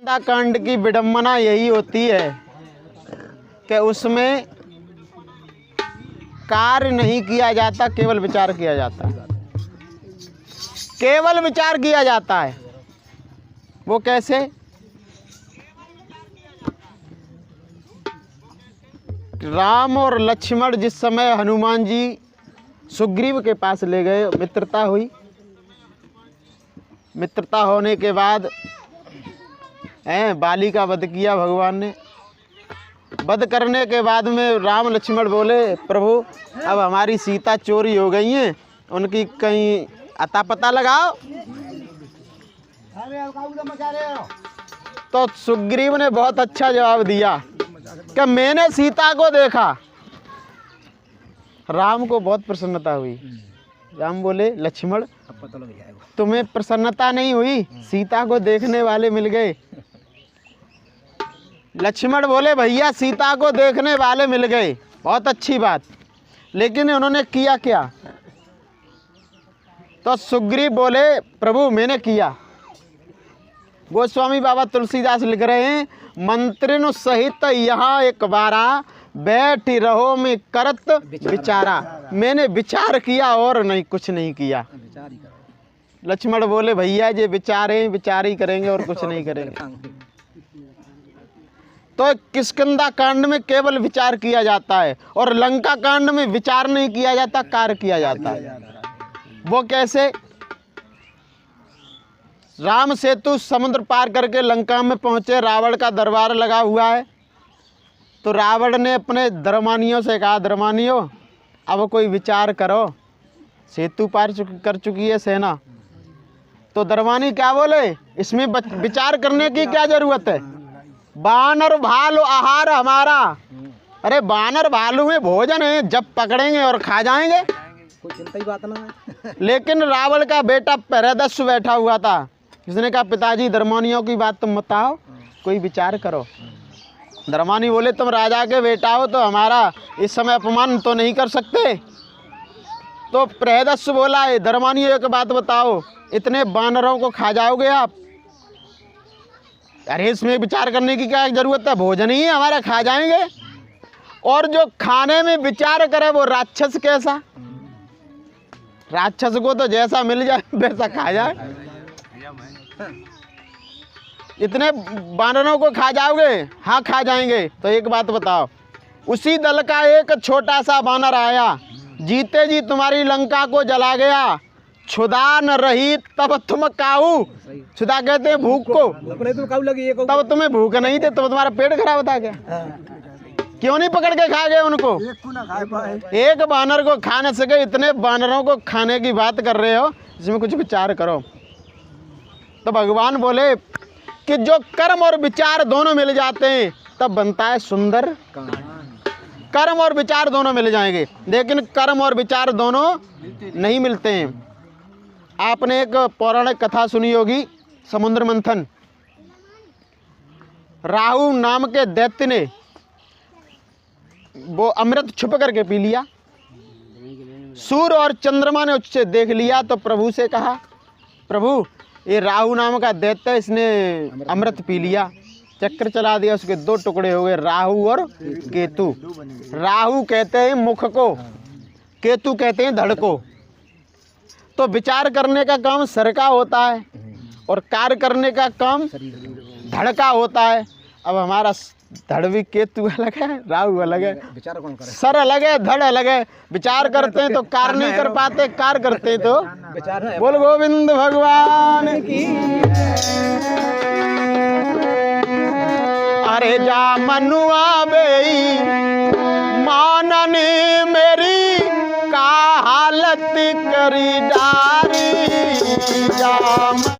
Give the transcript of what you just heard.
कांड की विडंबना यही होती है कि उसमें कार्य नहीं किया जाता, केवल विचार किया जाता है। केवल विचार किया जाता है। वो कैसे? राम और लक्ष्मण जिस समय हनुमान जी सुग्रीव के पास ले गए, मित्रता हुई। मित्रता होने के बाद बाली का वध किया भगवान ने। वध करने के बाद में राम लक्ष्मण बोले, प्रभु अब हमारी सीता चोरी हो गई है, उनकी कहीं अता पता लगाओ। तो सुग्रीव ने बहुत अच्छा जवाब दिया कि मैंने सीता को देखा। राम को बहुत प्रसन्नता हुई। राम बोले, लक्ष्मण तुम्हें प्रसन्नता नहीं हुई, सीता को देखने वाले मिल गए। लक्ष्मण बोले, भैया सीता को देखने वाले मिल गए, बहुत अच्छी बात, लेकिन उन्होंने किया क्या? तो सुग्रीव बोले, प्रभु मैंने किया। गोस्वामी बाबा तुलसीदास लिख रहे हैं, मंत्रिनु सहित यहाँ एक बारा, बैठ रहो में करत विचारा। मैंने विचार किया और नहीं, कुछ नहीं किया। लक्ष्मण बोले, भैया ये विचारें, विचार ही करेंगे और कुछ नहीं करेंगे। तो किष्किंधा कांड में केवल विचार किया जाता है और लंका कांड में विचार नहीं किया जाता, कार्य किया जाता है। वो कैसे? राम सेतु समुद्र पार करके लंका में पहुंचे, रावण का दरबार लगा हुआ है। तो रावण ने अपने धर्मानियों से कहा, धर्मानियों अब कोई विचार करो, सेतु पार कर चुकी है सेना। तो धर्मानी क्या बोले, इसमें विचार करने की क्या जरूरत है? बानर भालू आहार हमारा। अरे बानर भालू में भोजन है, जब पकड़ेंगे और खा जाएंगे, कोई चिंता ही बात ना है। लेकिन रावण का बेटा पहरेदस्यु बैठा हुआ था। उसने कहा, पिताजी धर्मानियों की बात तुम बताओ, कोई विचार करो। धर्मानी बोले, तुम राजा के बेटा हो तो हमारा इस समय अपमान तो नहीं कर सकते। तो पहरेदस्यु बोला, धर्मानी एक बात बताओ, इतने बानरों को खा जाओगे आप? अरे इसमें विचार करने की क्या जरूरत है, भोजन ही है हमारा, खा जाएंगे। और जो खाने में विचार करे वो राक्षस कैसा? राक्षस को तो जैसा मिल जाए वैसा खा जाए। इतने बानरों को खा जाओगे? हाँ खा जाएंगे। तो एक बात बताओ, उसी दल का एक छोटा सा बानर आया, जीते जी तुम्हारी लंका को जला गया। क्षुधा न रही तब तुम काऊ। क्षुधा कहते हैं भूख को, तब तुम्हें भूख नहीं थी, तो तुम्हारा पेट खराब था क्या? क्यों नहीं पकड़ के खा गए उनको? एक बानर को खा न सके, इतने बानरों को खाने की बात कर रहे हो, इसमें कुछ विचार करो। तो भगवान बोले कि जो कर्म और विचार दोनों मिल जाते हैं तब बनता है सुंदर। कर्म और विचार दोनों मिल जाएंगे, लेकिन कर्म और विचार दोनों नहीं मिलते हैं। आपने एक पौराणिक कथा सुनी होगी, समुद्र मंथन। राहु नाम के दैत्य ने वो अमृत छुप करके पी लिया। सूर्य और चंद्रमा ने उससे देख लिया तो प्रभु से कहा, प्रभु ये राहु नाम का दैत्य, इसने अमृत पी लिया। चक्कर चला दिया, उसके दो टुकड़े हो गए, राहु और केतु। राहु कहते हैं मुख को, केतु कहते हैं धड़ को। तो विचार करने का काम सर का होता है और कार्य करने का काम धड़ का होता है। अब हमारा धड़ भी केतु अलग है, राहु अलग है, विचार कौन करे? सर अलग है, धड़ अलग है। विचार करते हैं तो कार्य नहीं कर पाते, कार्य करते हैं तो विचार। बोल गोविंद भगवान की। अरे जा मनुआ बेई माननी मेरी का हालत करी डारी जा।